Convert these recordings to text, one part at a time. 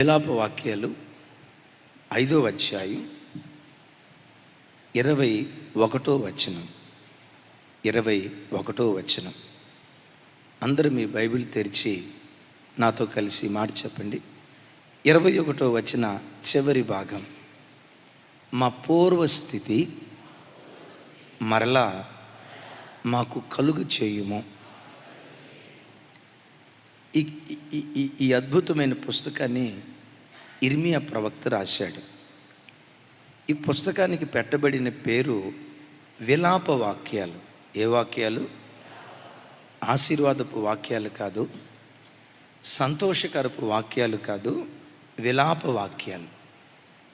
విలాప వాక్యాలు 5వ అధ్యాయం 21వ వచనం. 21వ వచనం. అందరూ మీ బైబిల్ తెరిచి నాతో కలిసి మాట చెప్పండి. 21వ వచన చివరి భాగం. మా పూర్వస్థితి మరలా మాకు కలుగు చేయుము. ఈ అద్భుతమైన పుస్తకాన్ని ఇర్మియా ప్రవక్త రాశాడు. ఈ పుస్తకానికి పెట్టబడిన పేరు విలాప వాక్యాలు. ఏ వాక్యాలు? ఆశీర్వాదపు వాక్యాలు కాదు, సంతోషకరపు వాక్యాలు కాదు, విలాప వాక్యాలు.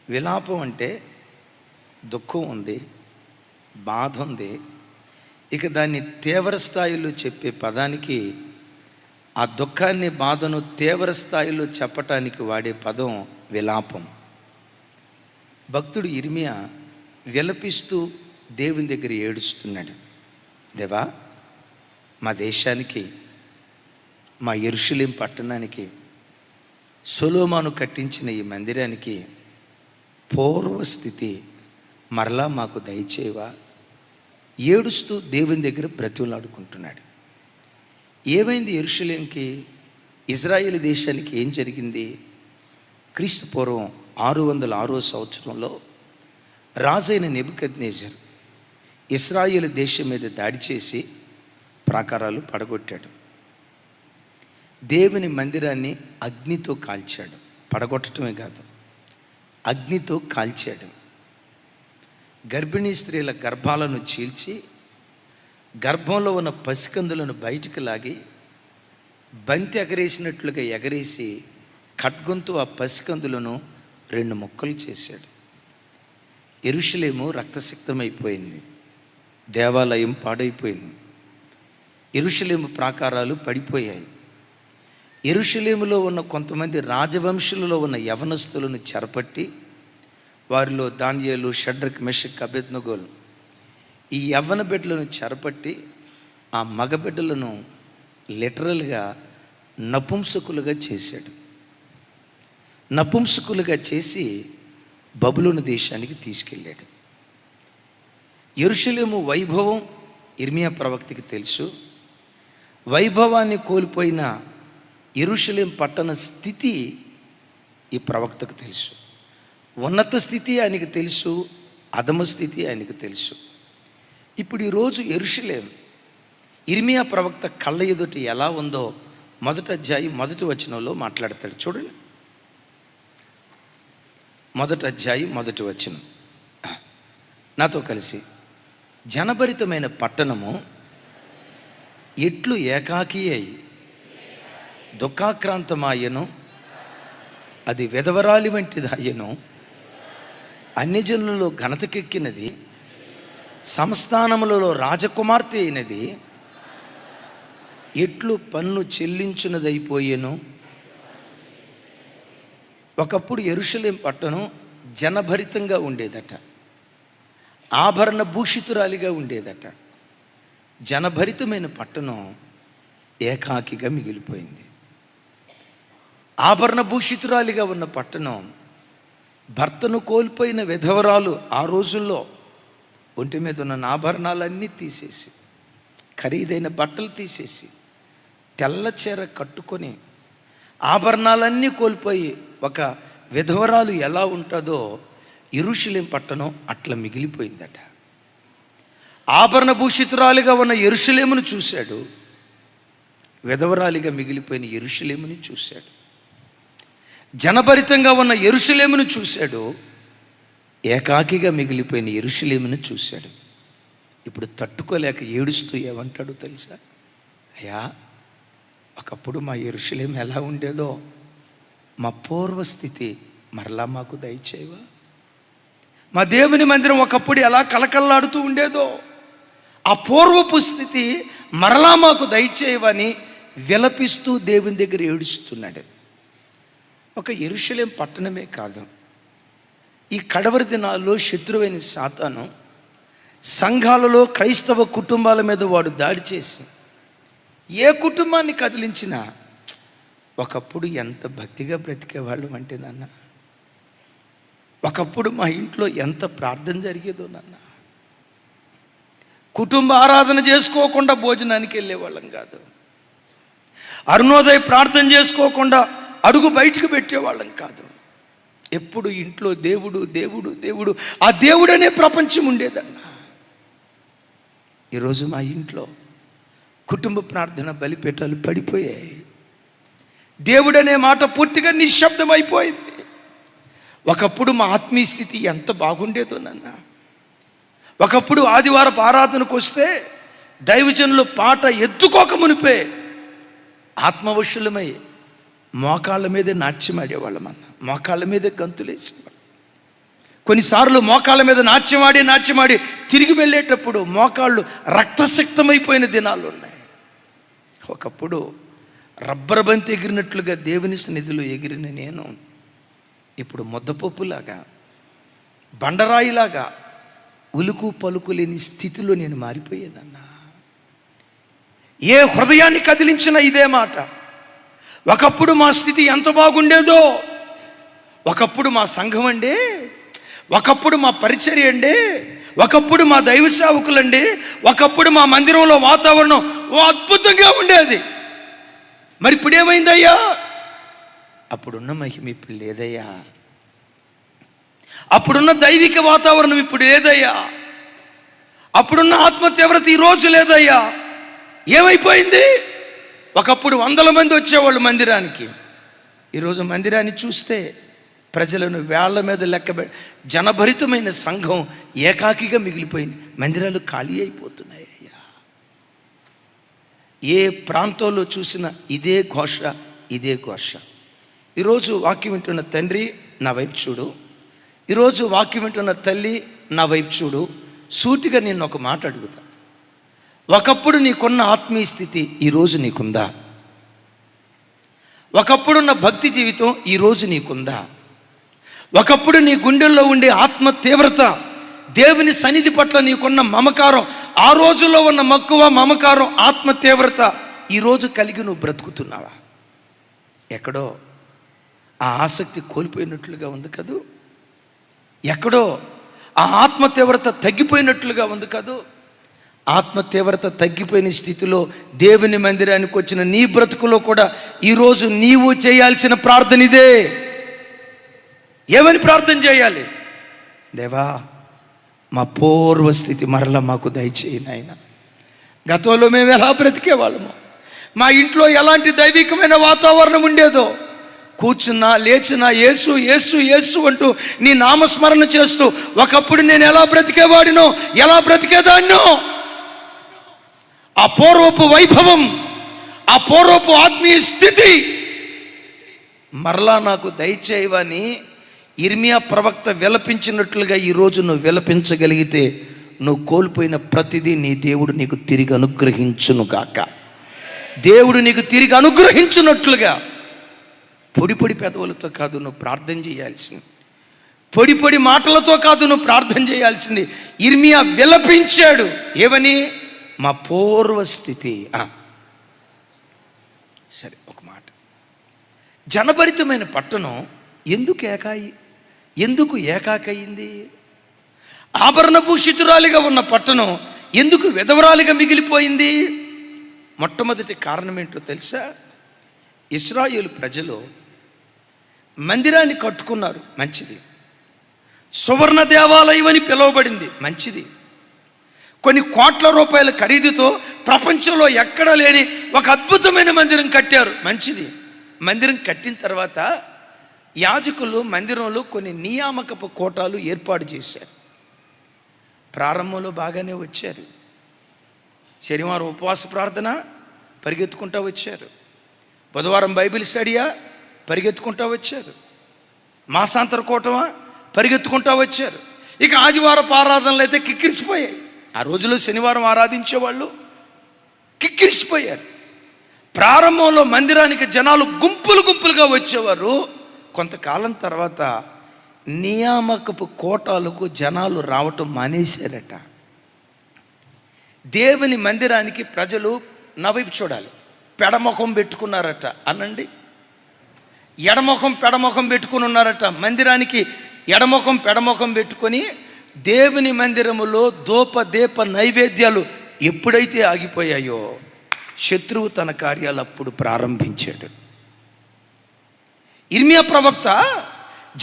విలాపం అంటే దుఃఖం ఉంది, బాధ ఉంది. ఇక దాన్ని తీవ్ర స్థాయిలో చెప్పే పదానికి, ఆ దుఃఖాన్ని బాధను తీవ్ర స్థాయిలో చెప్పటానికి వాడే పదం విలాపం. భక్తుడు ఇర్మియా విలపిస్తూ దేవుని దగ్గర ఏడుస్తున్నాడు. దేవా, మా దేశానికి, మా యెరూషలేము పట్టణానికి, సొలొమోను కట్టించిన ఈ మందిరానికి పూర్వస్థితి మరలా మాకు దయచేవా. ఏడుస్తూ దేవుని దగ్గర బ్రతిమలాడుకుంటున్నాడు. ఏమైంది యెరూషలేముకి? ఇజ్రాయేల్ దేశానికి ఏం జరిగింది? క్రీస్తు పూర్వం 606వ సంవత్సరంలో రాజైన నెబుకద్నెజర్ ఇశ్రాయేలు దేశం మీద దాడి చేసి ప్రాకారాలు పడగొట్టాడు. దేవుని మందిరాన్ని అగ్నితో కాల్చాడు. పడగొట్టడమే కాదు, అగ్నితో కాల్చాడు. గర్భిణీ స్త్రీల గర్భాలను చీల్చి గర్భంలో ఉన్న పసికందులను బయటికి లాగి బంతి ఎగరేసినట్లుగా ఎగరేసి ఖడ్గంతో ఆ పసికందులను 2 ముక్కలు చేశాడు. యెరూషలేము రక్తసిక్తమైపోయింది. దేవాలయం పాడైపోయింది. యెరూషలేము ప్రాకారాలు పడిపోయాయి. యెరూషలేములో ఉన్న కొంతమంది రాజవంశులలో ఉన్న యవనస్తులను చెరపట్టి, వారిలో దానియేలు, షడ్రక్, మెషక్, అబేద్నెగోలు, ఈ యవ్వన బిడ్డలను చెరపట్టి ఆ మగ బిడ్డలను లిటరల్గా నపుంసకులుగా చేశాడు. నపుంసకులుగా చేసి బబులోను దేశానికి తీసుకెళ్ళాడు. యెరూషలేము వైభవం ఇర్మియా ప్రవక్తకి తెలుసు. వైభవాన్ని కోల్పోయిన యెరూషలేము పట్టణ స్థితి ఈ ప్రవక్తకు తెలుసు. ఉన్నత స్థితి ఆయనకు తెలుసు, అధమ స్థితి ఆయనకు తెలుసు. ఇప్పుడు ఈరోజు యెరూషలేము ఇర్మియా ప్రవక్త కళ్ళ ఎదుట ఎలా ఉందో 1వ అధ్యాయం 1వ వచనంలో మాట్లాడతాడు. చూడండి, 1వ అధ్యాయం 1వ వచనం నాతో కలిసి. జనభరితమైన పట్టణము ఎట్లు ఏకాకి అయి దుఃఖాక్రాంతమాయను, అది విధవరాలి వంటిదాయను, అన్యజనులలో ఘనతకెక్కినది, సంస్థానములలో రాజకుమార్తె అయినది, ఎట్లు పన్ను చెల్లించున్నదైపోయేను. ఒకప్పుడు యెరూషలేము పట్టణం జనభరితంగా ఉండేదట, ఆభరణ భూషితురాలిగా ఉండేదట. జనభరితమైన పట్టణం ఏకాకిగా మిగిలిపోయింది. ఆభరణ భూషితురాలిగా ఉన్న పట్టణం భర్తను కోల్పోయిన విధవరాలు ఆ రోజుల్లో ఒంటి మీద ఉన్న ఆభరణాలన్నీ తీసేసి, ఖరీదైన బట్టలు తీసేసి, తెల్ల చీర కట్టుకొని ఆభరణాలన్నీ కోల్పోయి ఒక విధవరాలు ఎలా ఉంటుందో యెరూషలేము పట్టణం అట్లా మిగిలిపోయిందట. ఆభరణ భూషితురాలిగా ఉన్న యెరూషలేమును చూశాడు, విధవరాలిగా మిగిలిపోయిన యెరూషలేముని చూశాడు. జనభరితంగా ఉన్న యెరూషలేమును చూశాడు, ఏకాకిగా మిగిలిపోయిన యెరూషలేమును చూశాడు. ఇప్పుడు తట్టుకోలేక ఏడుస్తూ ఏమంటాడు తెలుసా? అయ్యా, ఒకప్పుడు మా యెరూషలేము ఎలా ఉండేదో మా పూర్వస్థితి మరలా మాకు దయచేయవా. మా దేవుని మందిరం ఒకప్పుడు ఎలా కలకల్లాడుతూ ఉండేదో ఆ పూర్వపు స్థితి మరలా మాకు దయచేయవని విలపిస్తూ దేవుని దగ్గర ఏడుస్తున్నాడు. ఒక యెరూషలేము పట్టణమే కాదు, ఈ కడవరి దినాల్లో శత్రువైన సాతాను సంఘాలలో క్రైస్తవ కుటుంబాల మీద వాడు దాడి చేసి ఏ కుటుంబాన్ని కదిలించినా ఒకప్పుడు ఎంత భక్తిగా బ్రతికేవాళ్ళం అంటే నాన్న, ఒకప్పుడు మా ఇంట్లో ఎంత ప్రార్థన జరిగేదో నాన్న. కుటుంబ ఆరాధన చేసుకోకుండా భోజనానికి వెళ్ళేవాళ్ళం కాదు. అరుణోదయ ప్రార్థన చేసుకోకుండా అడుగు బయటకు పెట్టేవాళ్ళం కాదు. ఎప్పుడు ఇంట్లో దేవుడు దేవుడు దేవుడు, ఆ దేవుడనే ప్రపంచం ఉండేదన్న. ఈరోజు మా ఇంట్లో కుటుంబ ప్రార్థన బలిపీఠాలు పడిపోయాయి. దేవుడనే మాట పూర్తిగా నిశ్శబ్దం అయిపోయింది. ఒకప్పుడు మా ఆత్మీయ స్థితి ఎంత బాగుండేదో నాన్న. ఒకప్పుడు ఆదివారపు ఆరాధనకు వస్తే దైవజనులు పాట ఎత్తుకోక మునిపే ఆత్మవశులమై మోకాళ్ళ మీదే నాట్యమాడేవాళ్ళం అన్న. మోకాళ్ళ మీదే గంతులేసేవాళ్ళం. కొన్నిసార్లు మోకాళ్ళ మీద నాట్యమాడి తిరిగి వెళ్ళేటప్పుడు మోకాళ్ళు రక్తసిక్తమైపోయిన దినాలు ఉన్నాయి. ఒకప్పుడు రబ్బర్ బంతి ఎగిరినట్లుగా దేవుని సన్నిధిలో ఎగిరిన నేను ఇప్పుడు ముద్దపప్పులాగా, బండరాయిలాగా, ఉలుకు పలుకు లేని స్థితిలో నేను మారిపోయానన్నా. ఏ హృదయాన్ని కదిలించినా ఇదే మాట. ఒకప్పుడు మా స్థితి ఎంత బాగుండేదో, ఒకప్పుడు మా సంఘం అండి, ఒకప్పుడు మా పరిచర్య అండి, ఒకప్పుడు మా దైవ సేవకులండి, ఒకప్పుడు మా మందిరంలో వాతావరణం ఓ అద్భుతంగా ఉండేది. మరి ఇప్పుడు ఏమైందయ్యా? అప్పుడున్న మహిమ ఇప్పుడు లేదయ్యా. అప్పుడున్న దైవిక వాతావరణం ఇప్పుడు లేదయ్యా. అప్పుడున్న ఆత్మ తీవ్రత ఈరోజు లేదయ్యా. ఏమైపోయింది? ఒకప్పుడు 100 మంది వచ్చేవాళ్ళు మందిరానికి. ఈరోజు మందిరాన్ని చూస్తే ప్రజలను వేళ్ల మీద లెక్క జనభరితమైన సంఘం ఏకాకిగా మిగిలిపోయింది. మందిరాలు ఖాళీ అయిపోతున్నాయి అయ్యా. ఏ ప్రాంతంలో చూసినా ఇదే ఘోష, ఇదే ఘోష. ఈరోజు వాక్యం వింటున్న తండ్రి నా వైపు చూడు, ఈరోజు వాక్యం వింటున్న తల్లి నా వైపు చూడు. సూటిగా నేను ఒక మాట అడుగుతా. ఒకప్పుడు నీకున్న ఆత్మీయ స్థితి ఈరోజు నీకుందా? ఒకప్పుడున్న భక్తి జీవితం ఈరోజు నీకుందా? ఒకప్పుడు నీ గుండెల్లో ఉండే ఆత్మ తీవ్రత, దేవుని సన్నిధి పట్ల నీకున్న మమకారం, ఆ రోజుల్లో ఉన్న మక్కువ, మమకారం, ఆత్మ తీవ్రత ఈరోజు కలిగి నువ్వు బ్రతుకుతున్నావా? ఎక్కడో ఆ ఆసక్తి కోల్పోయినట్లుగా ఉంది కదూ. ఎక్కడో ఆ ఆత్మ తీవ్రత తగ్గిపోయినట్లుగా ఉంది కదూ. ఆత్మ తీవ్రత తగ్గిపోయిన స్థితిలో దేవుని మందిరానికి వచ్చిన నీ బ్రతుకులో కూడా ఈరోజు నీవు చేయాల్సిన ప్రార్థన ఇదే. ఏమని ప్రార్థన చేయాలి? దేవా, మా పూర్వస్థితి మరలా మాకు దయచేయి నాయన. గతంలో మేము ఎలా బ్రతికేవాళ్ళము, మా ఇంట్లో ఎలాంటి దైవికమైన వాతావరణం ఉండేదో, కూర్చున్నా లేచినా యేసు యేసు యేసు అంటూ నీ నామస్మరణ చేస్తూ ఒకప్పుడు నేను ఎలా బ్రతికేవాడినో, ఎలా బ్రతికేదాన్నో, ఆ పూర్వపు వైభవం, ఆ పూర్వపు ఆత్మీయ స్థితి మరలా నాకు దయచేయవని ఇర్మియా ప్రవక్త విలపించినట్లుగా ఈరోజు నువ్వు విలపించగలిగితే నువ్వు కోల్పోయిన ప్రతిదీ నీ దేవుడు నీకు తిరిగి అనుగ్రహించును గాక. దేవుడు నీకు తిరిగి అనుగ్రహించున్నట్లుగా పొడి పొడి పెదవులతో కాదు నువ్వు ప్రార్థన చేయాల్సింది, పొడి పొడి మాటలతో కాదు నువ్వు ప్రార్థన చేయాల్సింది. ఇర్మియా విలపించాడు. ఏమని? మా పూర్వస్థితి. సరే, ఒక మాట. జనభరితమైన పట్టణం ఎందుకు ఏకాకయింది? ఆభరణభూషితురాలిగా ఉన్న పట్టణం ఎందుకు విధవరాలిగా మిగిలిపోయింది? మొట్టమొదటి కారణం ఏంటో తెలుసా? ఇశ్రాయేలు ప్రజలు మందిరాన్ని కట్టుకున్నారు, మంచిది. సువర్ణ దేవాలయం అని పిలువబడింది, మంచిది. కొన్ని కోట్ల రూపాయల ఖరీదుతో ప్రపంచంలో ఎక్కడ లేని ఒక అద్భుతమైన మందిరం కట్టారు, మంచిది. మందిరం కట్టిన తర్వాత యాజకులు మందిరంలో కొన్ని నియామకపు కోటాలు ఏర్పాటు చేశారు. ప్రారంభంలో బాగానే వచ్చారు. శనివారం ఉపవాస ప్రార్థన పరిగెత్తుకుంటూ వచ్చారు. బుధవారం బైబిల్ స్టడీయా పరిగెత్తుకుంటూ వచ్చారు. మాసాంతర కూటమా పరిగెత్తుకుంటూ వచ్చారు. ఇక ఆదివారపు ఆరాధనలు అయితే కిక్కిరిసిపోయాయి. ఆ రోజులో శనివారం ఆరాధించేవాళ్ళు కిక్కిరిసిపోయారు. ప్రారంభంలో మందిరానికి జనాలు గుంపులుగా వచ్చేవారు. కొంతకాలం తర్వాత నియామకపు కోటాలకు జనాలు రావటం మానేశారట. దేవుని మందిరానికి ప్రజలు నా వైపు చూడాలి, పెడముఖం పెట్టుకున్నారట. అనండి, ఎడముఖం పెడముఖం పెట్టుకొని ఉన్నారట. మందిరానికి ఎడముఖం పెడముఖం పెట్టుకొని దేవుని మందిరములో దీప నైవేద్యాలు ఎప్పుడైతే ఆగిపోయాయో శత్రువు తన కార్యాలు అప్పుడు ప్రారంభించాడు. ఇర్మియా ప్రవక్త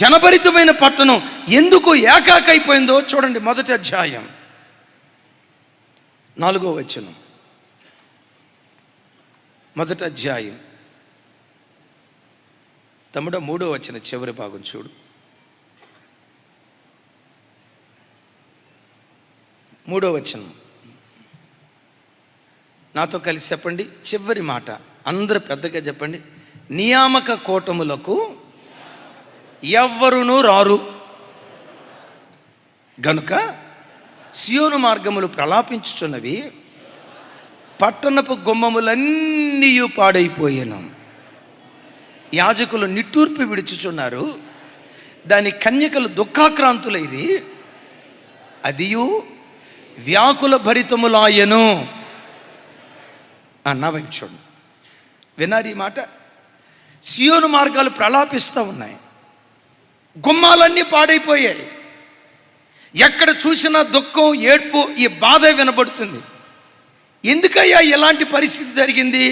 జనభరితమైన పట్టణం ఎందుకు ఏకాకైపోయిందో చూడండి. మొదటి అధ్యాయం 4వ వచనం. మొదటి అధ్యాయం తమ్ముడ 3వ వచనం చివరి భాగం చూడు. 3వ వచనం నాతో కలిసి చెప్పండి. చివరి మాట అందరూ పెద్దగా చెప్పండి. నియామక కూటములకు ఎవ్వరునూ రారు గనుక సియోను మార్గములు ప్రలాపించుచున్నవి, పట్టణపు గుమ్మములన్నీ పాడైపోయాను. యాజకులు నిట్టూర్పు విడుచుచున్నారు, దాని కన్యకలు దుఃఖాక్రాంతులైరి, అదియు వ్యాకుల భరితములాయను. నా వైపు చూడండి, వినారు ఈ మాట. సియోను మార్గాలు ప్రలాపిస్తూ ఉన్నాయి, గుమ్మాలన్నీ పాడైపోయాయి, ఎక్కడ చూసినా దుఃఖం, ఏడ్పు, ఈ బాధ వినబడుతుంది. ఎందుకయ్యా ఇలాంటి పరిస్థితి జరిగింది?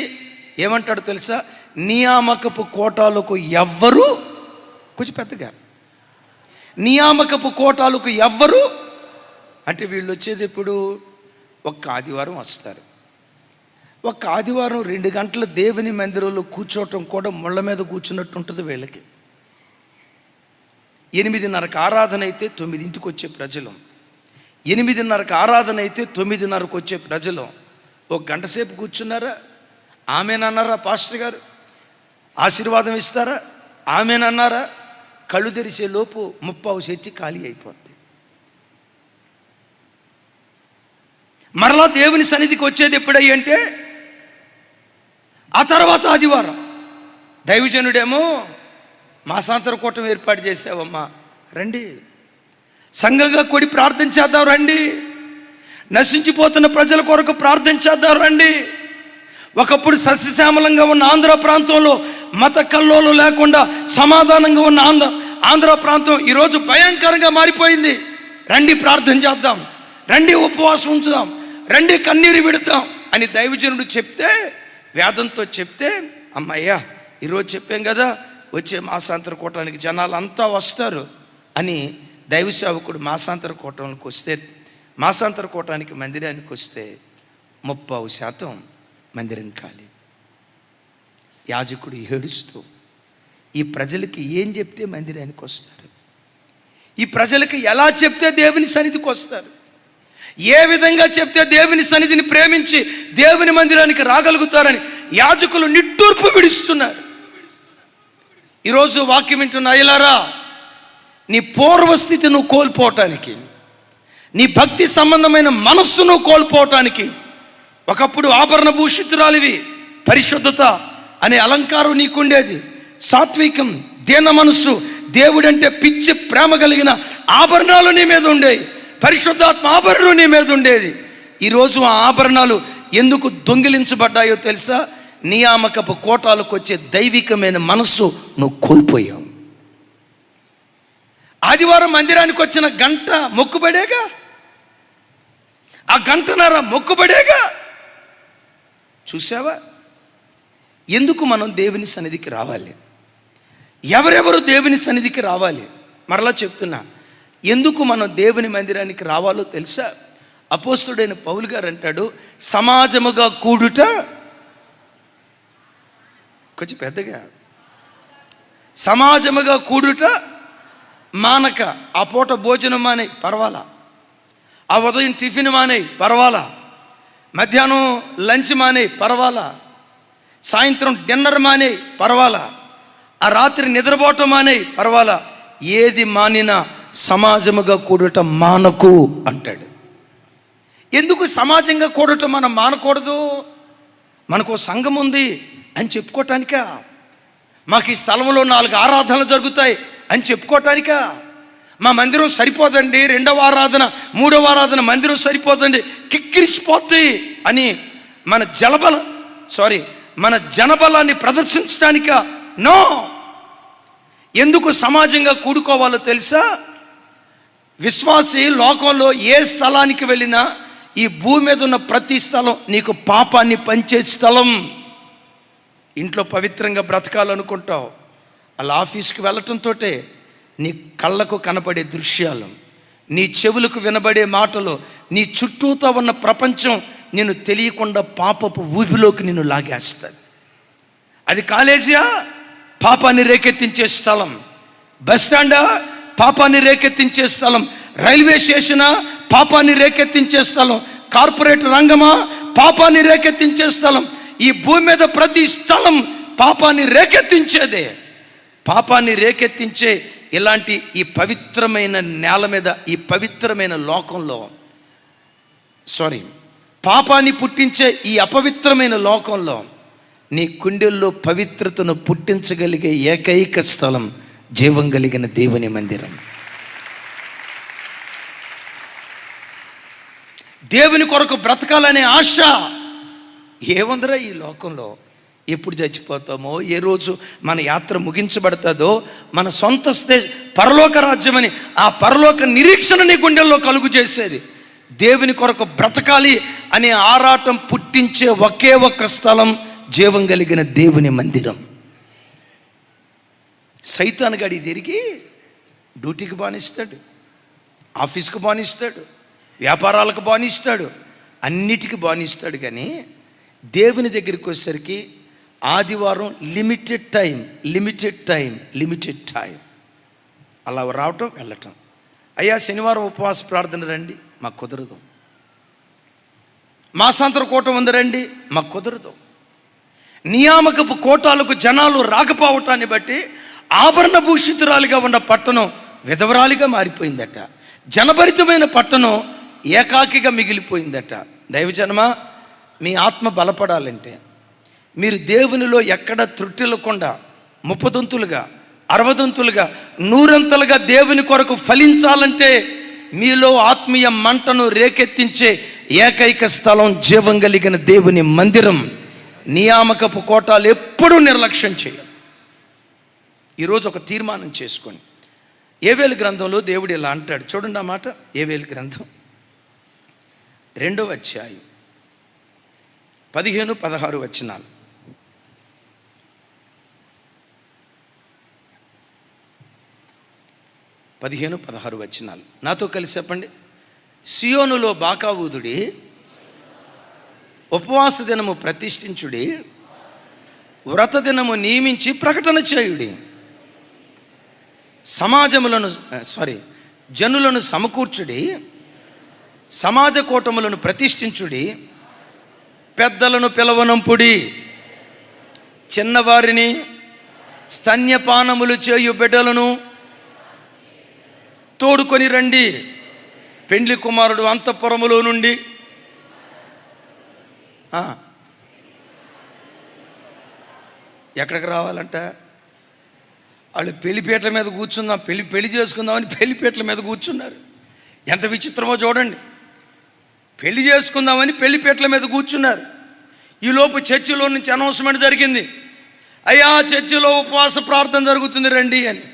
ఏమంటాడు తెలుసా? నియామకపు కోటాలకు ఎవ్వరు, కొంచెం పెద్దగా, నియామకపు కోటాలకు ఎవ్వరు అంటే వీళ్ళు వచ్చేది ఎప్పుడు? ఒక్క ఆదివారం వస్తారు. ఒక్క ఆదివారం 2 గంటల దేవుని మందిరంలో కూర్చోవటం కూడా ముళ్ళ మీద కూర్చున్నట్టు ఉంటుంది వీళ్ళకి. 8:30కి ఆరాధన అయితే 9ంటికి వచ్చే ప్రజలు, 8:30కి ఆరాధన అయితే 9:30కి వచ్చే ప్రజలు 1 గంట సేపు కూర్చున్నారా? ఆమెనన్నారా? పాస్టర్ గారు ఆశీర్వాదం ఇస్తారా? ఆమెనన్నారా? కళ్ళు తెరిసే లోపు 30 సెట్టి ఖాళీ అయిపోద్ది. మరలా దేవుని సన్నిధికి వచ్చేది ఎప్పుడయ్యంటే ఆ తర్వాత ఆదివారం. దైవజనుడేమో మాసాంతర కూటం ఏర్పాటు చేసావమ్మా, రండి, సంఘంగా కూడి ప్రార్థన చేద్దాం రండి, నశించిపోతున్న ప్రజల కొరకు ప్రార్థన చేద్దాం రండి. ఒకప్పుడు సస్యశ్యామలంగా ఉన్న ఆంధ్ర ప్రాంతంలో మత కల్లోలు లేకుండా సమాధానంగా ఉన్న ఆంధ్ర ప్రాంతం ఈరోజు భయంకరంగా మారిపోయింది. రండి ప్రార్థన చేద్దాం, రండి ఉపవాసం ఉంచుదాం, రండి కన్నీరు విడుద్దాం అని దైవజనుడు చెప్తే, వేదంతో చెప్తే, అమ్మయ్యా ఈరోజు చెప్పాం కదా వచ్చే మాసాంతర కూటానికి జనాలు అంతా వస్తారు అని దైవ సేవకుడు మాసాంతర కూటానికి వస్తే, మాసాంతర కూటానికి మందిరానికి వస్తే 30% మందిరం ఖాళీ. యాజకుడు ఏడుస్తూ ఈ ప్రజలకి ఏం చెప్తే మందిరానికి వస్తారు, ఈ ప్రజలకి ఎలా చెప్తే దేవుని సన్నిధికి వస్తారు, ఏ విధంగా చెప్తే దేవుని సన్నిధిని ప్రేమించి దేవుని మందిరానికి రాగలుగుతారని యాజకులు నిట్టూర్పు విడుస్తున్నారు. ఈరోజు వాక్యం వింటున్న అయ్యలారా, నీ పూర్వస్థితి నువ్వు కోల్పోవటానికి, నీ భక్తి సంబంధమైన మనస్సును కోల్పోవటానికి, ఒకప్పుడు ఆభరణ భూషితురాలివి, పరిశుద్ధత అనే అలంకారం నీకుండేది, సాత్వికం, దీన మనస్సు, దేవుడంటే పిచ్చి ప్రేమ కలిగిన ఆభరణాలు నీ మీద ఉండేవి, పరిశుద్ధాత్మ ఆభరణం నీ మీద ఉండేది. ఈరోజు ఆ ఆభరణాలు ఎందుకు దొంగిలించబడ్డాయో తెలుసా? నియామకపు కోటాలకు వచ్చే దైవికమైన మనస్సు నువ్వు కోల్పోయావు. ఆదివారం మందిరానికి వచ్చిన గంట మొక్కుబడేగా, ఆ గంటన్నర మొక్కుబడేగా. చూసావా ఎందుకు మనం దేవుని సన్నిధికి రావాలి? ఎవరెవరు దేవుని సన్నిధికి రావాలి? మరలా చెప్తున్నా, ఎందుకు మనం దేవుని మందిరానికి రావాలో తెలుసా? అపోస్తుడైన పౌలు గారు అంటాడు, సమాజముగా కూడుట, కొంచెం పెద్దగా, సమాజముగా కూడుట మానక, ఆ పూట భోజనం మానే పర్వాలా, ఆ ఉదయం టిఫిన్ మానే పర్వాలా, మధ్యాహ్నం లంచ్ మానే పర్వాలా, సాయంత్రం డిన్నర్ మానే పర్వాలా, ఆ రాత్రి నిద్రపోవటం మానే పర్వాలా, ఏది మానినా సమాజముగా కూడట మానకు అంటాడు. ఎందుకు సమాజంగా కూడటం మనం మానకూడదు? మనకు సంఘం ఉంది అని చెప్పుకోవటానికా? మాకు ఈ స్థలంలో 4 ఆరాధనలు జరుగుతాయి అని చెప్పుకోవటానికా? మా మందిరం సరిపోదండి, 2వ ఆరాధన 3వ ఆరాధన మందిరం సరిపోదండి, కిక్కిరిసిపోద్ది అని మన జనబలాన్ని ప్రదర్శించడానికా? నో, ఎందుకు సమాజంగా కూడుకోవాలో తెలుసా? విశ్వాసి లోకంలో ఏ స్థలానికి వెళ్ళినా ఈ భూమి మీద ఉన్న ప్రతి స్థలం నీకు పాపాన్ని పంచే స్థలం. ఇంట్లో పవిత్రంగా బ్రతకాలనుకుంటావు, అలా ఆఫీస్కి వెళ్ళటంతో నీ కళ్ళకు కనబడే దృశ్యాలు, నీ చెవులకు వినబడే మాటలు, నీ చుట్టూతో ఉన్న ప్రపంచం నిన్ను తెలియకుండా పాపపు ఊబిలోకి నిన్ను లాగేస్తుంది. అది కాలేజీయా? పాపాన్ని రేకెత్తించే స్థలం. బస్ స్టాండా? పాపాన్ని రేకెత్తించే స్థలం. రైల్వే స్టేషనా? పాపాన్ని రేకెత్తించే స్థలం. కార్పొరేట్ రంగమా? పాపాన్ని రేకెత్తించే స్థలం. ఈ భూమి మీద ప్రతి స్థలం పాపాన్ని రేకెత్తించేదే. పాపాన్ని రేకెత్తించే ఇలాంటి ఈ పవిత్రమైన నేల మీద, ఈ పవిత్రమైన లోకంలో, పాపాన్ని పుట్టించే ఈ అపవిత్రమైన లోకంలో నీ గుండెల్లో పవిత్రతను పుట్టించగలిగే ఏకైక స్థలం జీవం కలిగిన దేవుని మందిరం. దేవుని కొరకు బ్రతకాలనే ఆశ ఏముందిరా ఈ లోకంలో? ఎప్పుడు చచ్చిపోతామో, ఏ రోజు మన యాత్ర ముగించబడుతుందో, మన సొంత పరలోక రాజ్యమని ఆ పరలోక నిరీక్షణ నీ గుండెల్లో కలుగు చేసేది. దేవుని కొరకు బ్రతకాలి అనే ఆరాటం పుట్టించే ఒకే ఒక్క స్థలం జీవం కలిగిన దేవుని మందిరం. సైతాను గడి తిరిగి డ్యూటీకి బానిస్తాడు, ఆఫీస్కి బానిస్తాడు, వ్యాపారాలకు బానిస్తాడు, అన్నిటికీ బానిస్తాడు. కానీ దేవుని దగ్గరికి వచ్చేసరికి ఆదివారం లిమిటెడ్ టైం అలా రావటం వెళ్ళటం. అయ్యా శనివారం ఉపవాస ప్రార్థన రండి, మాకు కుదరదు. మాసాంతర కూటం ఉంది రండి, మాకు కుదరదు. నియామకపు కోటాలకు జనాలు రాకపోవటాన్ని బట్టి ఆభరణ భూషితురాలిగా ఉన్న పట్టణం విధవరాలిగా మారిపోయిందట. జనభరితమైన పట్టణం ఏకాకిగా మిగిలిపోయిందట. దైవజనమా, మీ ఆత్మ బలపడాలంటే మీరు దేవునిలో ఎక్కడ త్రుటిల్లకుండా 30 60 100 దేవుని కొరకు ఫలించాలంటే మీలో ఆత్మీయ మంటను రేకెత్తించే ఏకైక స్థలం జీవం కలిగిన దేవుని మందిరం. నియామకపు కోటాలు ఎప్పుడూ నిర్లక్ష్యం చేయొద్దు. ఈరోజు ఒక తీర్మానం చేసుకొని, యోవేలు గ్రంథంలో దేవుడు ఇలా అంటాడు. చూడండి ఆ మాట. యోవేలు గ్రంథం 2వ అధ్యాయం 15-16 వచనాలు. నాతో కలిసి చెప్పండి. సియోనులో బాకా ఊదుడి, ఉపవాస దినము ప్రతిష్ఠించుడి, వ్రత దినము నియమించి ప్రకటన చేయుడి, జనులను సమకూర్చుడి, సమాజ కూటములను ప్రతిష్ఠించుడి, పెద్దలను పిలవనంపుడి, చిన్నవారిని స్తన్యపానములు చేయు బిడ్డలను తోడుకొని రండి. పెండ్లి కుమారుడు అంతఃపురములో నుండి ఎక్కడికి రావాలంట? వాళ్ళు పెళ్లిపేటల మీద కూర్చుందాం, పెళ్లి చేసుకుందామని పెళ్లిపేటల మీద కూర్చున్నారు. ఎంత విచిత్రమో చూడండి. పెళ్లి చేసుకుందామని పెళ్లిపేటల మీద కూర్చున్నారు. ఈలోపు చర్చిలో నుంచి అనౌన్స్మెంట్ జరిగింది, అయ్యా చర్చిలో ఉపవాస ప్రార్థన జరుగుతుంది రండి అని.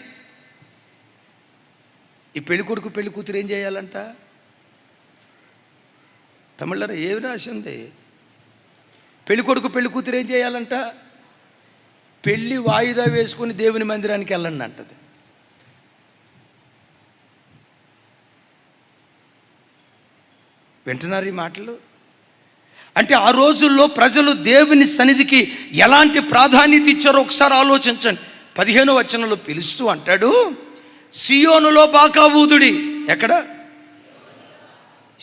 ఈ పెళ్లి కొడుకు పెళ్లి కూతురు ఏం చేయాలంట? తమిళలో ఏమి రాసింది? పెళ్లి కొడుకు పెళ్లి కూతురు ఏం చేయాలంట? పెళ్ళి వాయిదా వేసుకొని దేవుని మందిరానికి వెళ్ళండి అంటది. వింటున్నారు ఈ మాటలు? అంటే ఆ రోజుల్లో ప్రజలు దేవుని సన్నిధికి ఎలాంటి ప్రాధాన్యత ఇచ్చారో ఒకసారి ఆలోచించండి. 15వ వచనంలో పిలుస్తూ అంటాడు, సియోనులో బాకా ఊదుడి. ఎక్కడ?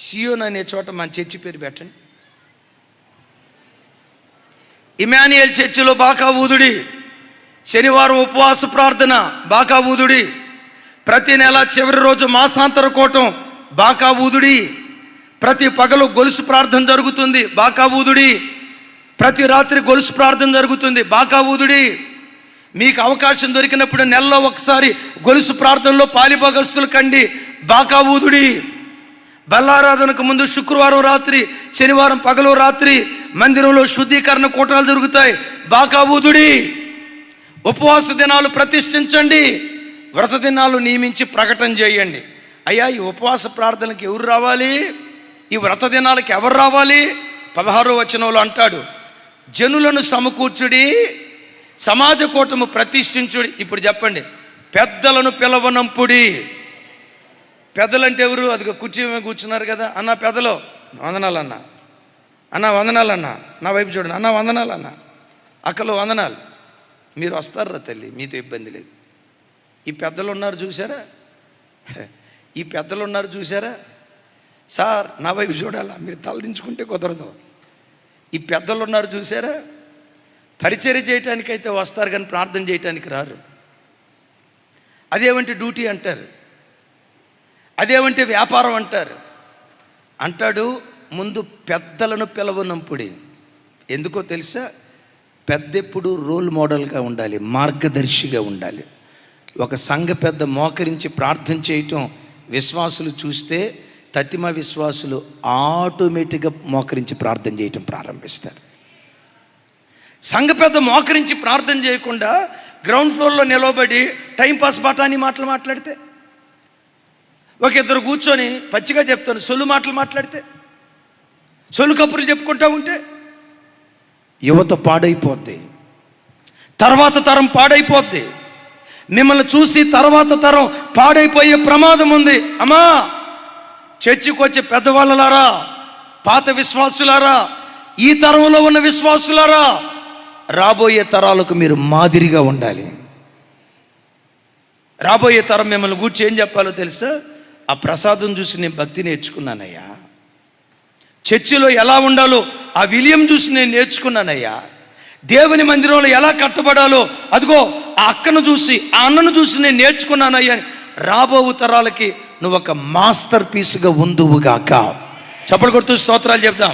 సియోన్ అనే చోట మన చర్చి పేరు పెట్టండి. ఇమానియేల్ చర్చిలో బాకా ఊదుడి. శనివారం ఉపవాస ప్రార్థన బాకా ఊదుడి. ప్రతి నెల చివరి రోజు మాసాంతర కూటం బాకా ఊదుడి. ప్రతి పగలు గొలుసు ప్రార్థన జరుగుతుంది బాకా ఊదుడి. ప్రతి రాత్రి గొలుసు ప్రార్థన జరుగుతుంది బాకా ఊదుడి. మీకు అవకాశం దొరికినప్పుడు నెలలో ఒకసారి గొలుసు ప్రార్థనలో పాలిభాగస్తులు కండి బాకా ఊదుడి. బల్లారాధనకు ముందు శుక్రవారం రాత్రి, శనివారం పగలు రాత్రి మందిరంలో శుద్ధీకరణ కూటాలు జరుగుతాయి బాకా ఊదుడి. ఉపవాస దినాలు ప్రతిష్ఠించండి, వ్రత దినాలు నియమించి ప్రకటన చేయండి. అయ్యా, ఈ ఉపవాస ప్రార్థనకి ఎవరు రావాలి, ఈ వ్రత దినాలకి ఎవరు రావాలి? 16వ వచనంలో అంటాడు, జనులను సమకూర్చుడి, సమాజ కూటము ప్రతిష్ఠించుడి. ఇప్పుడు చెప్పండి, పెద్దలను పిలవనంపుడి. పెద్దలంటే ఎవరు? అది కుర్చీ మీద కూర్చున్నారు కదా. అన్న పెద్దలు వందనాలన్నా, అన్న వందనాలన్నా, నా వైపు చూడండి, అన్న వందనాలన్నా, అక్కలు వందనాలు. మీరు వస్తారా తల్లి, మీతో ఇబ్బంది లేదు. ఈ పెద్దలు ఉన్నారు చూసారా, ఈ పెద్దలు ఉన్నారు చూసారా సార్, నా వైపు చూడాలా, మీరు తలదించుకుంటే కుదరదు. ఈ పెద్దలు ఉన్నారు చూసారా, పరిచర్య చేయటానికైతే వస్తారు కానీ ప్రార్థన చేయటానికి రారు. అదేమంటే డ్యూటీ అంటారు, అదేమంటే వ్యాపారం అంటారు. అంటాడు, ముందు పెద్దలను పిలవనంపుడి. ఎందుకో తెలుసా? పెద్దెప్పుడు రోల్ మోడల్గా ఉండాలి, మార్గదర్శిగా ఉండాలి. ఒక సంఘ పెద్ద మోకరించి ప్రార్థన చేయటం విశ్వాసులు చూస్తే తతిమ విశ్వాసులు ఆటోమేటిక్గా మోకరించి ప్రార్థన చేయటం ప్రారంభిస్తారు. సంఘ పెద్ద మోకరించి ప్రార్థన చేయకుండా గ్రౌండ్ ఫ్లోర్లో నిలవబడి టైంపాస్ బఠానీ మాటలు మాట్లాడితే, ఒక ఇద్దరు కూర్చొని పచ్చిగా చెప్తాను సొల్లు మాటలు మాట్లాడితే, సొల్లు కప్పులు చెప్పుకుంటూ ఉంటే యువత పాడైపోద్ది, తర్వాత తరం పాడైపోద్ది. మిమ్మల్ని చూసి తర్వాత తరం పాడైపోయే ప్రమాదం ఉంది. అమ్మా, చర్చికి వచ్చే పెద్దవాళ్ళలారా, పాత విశ్వాసులారా, ఈ తరంలో ఉన్న విశ్వాసులారా, రాబోయే తరాలకు మీరు మాదిరిగా ఉండాలి. రాబోయే తరం మిమ్మల్ని గూర్చి ఏం చెప్పాలో తెలుసా? ఆ ప్రసాదం చూసి నేను భక్తి నేర్చుకున్నానయ్యా, చర్చిలో ఎలా ఉండాలో ఆ విలియం చూసి నేను నేర్చుకున్నానయ్యా, దేవుని మందిరంలో ఎలా కట్టబడాలో అదిగో ఆ అక్కను చూసి ఆ అన్నను చూసి నేను నేర్చుకున్నానయ్యా. రాబో తరాలకి నువ్వు ఒక మాస్టర్ పీస్గా ఉందువుగాక. చప్పట్లు కొడుతూ స్తోత్రాలు చెప్దాం.